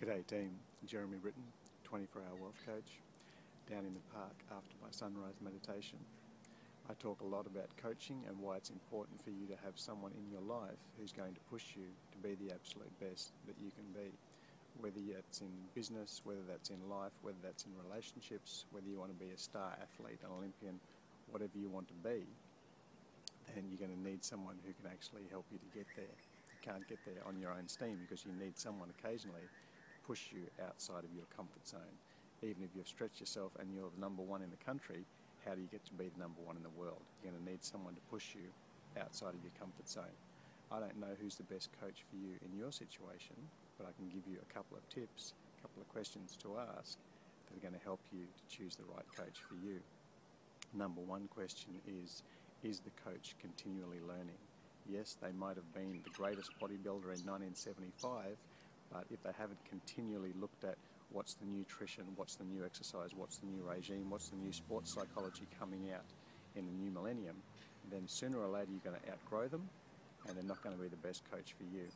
G'day team, Jeremy Britton, 24-hour wealth coach, down in the park after my sunrise meditation. I talk a lot about coaching and why it's important for you to have someone in your life who's going to push you to be the absolute best that you can be. Whether that's in business, whether that's in life, whether that's in relationships, whether you want to be a star athlete, an Olympian, whatever you want to be, then you're going to need someone who can actually help you to get there. You can't get there on your own steam because you need someone occasionally to push you outside of your comfort zone. Even if you've stretched yourself and you're the number one in the country, how do you get to be the number one in the world? You're going to need someone to push you outside of your comfort zone. I don't know who's the best coach for you in your situation, but I can give you a couple of tips, a couple of questions to ask that are going to help you to choose the right coach for you. Number one question is the coach continually learning? Yes, they might have been the greatest bodybuilder in 1975, but if they haven't continually looked at what's the nutrition, what's the new exercise, what's the new regime, what's the new sports psychology coming out in the new millennium, then sooner or later you're going to outgrow them and they're not going to be the best coach for you.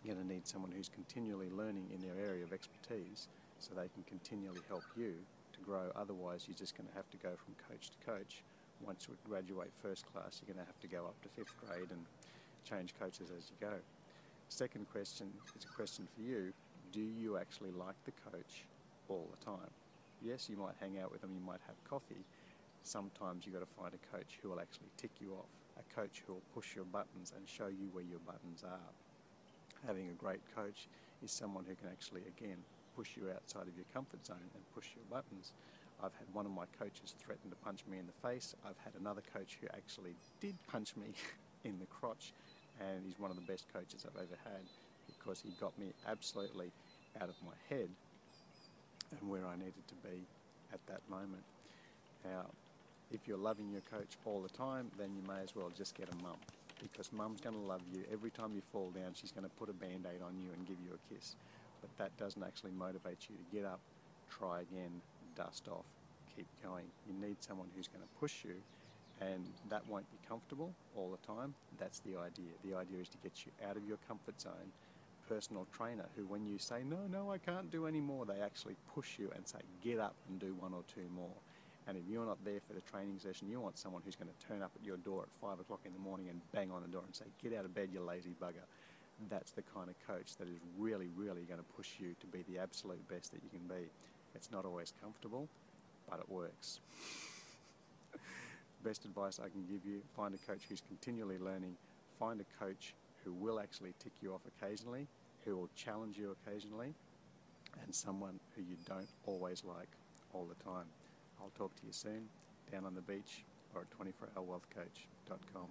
You're going to need someone who's continually learning in their area of expertise so they can continually help you to grow. Otherwise, you're just going to have to go from coach to coach. Once you graduate first class, you're going to have to go up to 5th grade and change coaches as you go. Second question is a question for you. Do you actually like the coach all the time? Yes, you might hang out with them, you might have coffee. Sometimes you've got to find a coach who will actually tick you off, a coach who will push your buttons and show you where your buttons are. Having a great coach is someone who can actually, again, push you outside of your comfort zone and push your buttons. I've had one of my coaches threaten to punch me in the face. I've had another coach who actually did punch me in the crotch, and he's one of the best coaches I've ever had because he got me absolutely out of my head and where I needed to be at that moment. Now, if you're loving your coach all the time, then you may as well just get a mum, because mum's going to love you. Every time you fall down, she's going to put a band-aid on you and give you a kiss. But that doesn't actually motivate you to get up, try again, dust off, keep going. You need someone who's going to push you, and that won't be comfortable all the time. That's the idea. The idea is to get you out of your comfort zone. Personal trainer who, when you say, no, I can't do any more, they actually push you and say, get up and do 1 or 2 more. And if you're not there for the training session, you want someone who's going to turn up at your door at 5 o'clock in the morning and bang on the door and say, get out of bed, you lazy bugger. That's the kind of coach that is really, really going to push you to be the absolute best that you can be. It's not always comfortable, but it works. Best advice I can give you, find a coach who's continually learning, find a coach who will actually tick you off occasionally, who will challenge you occasionally, and someone who you don't always like all the time. I'll talk to you soon, down on the beach or at 24hourwealthcoach.com.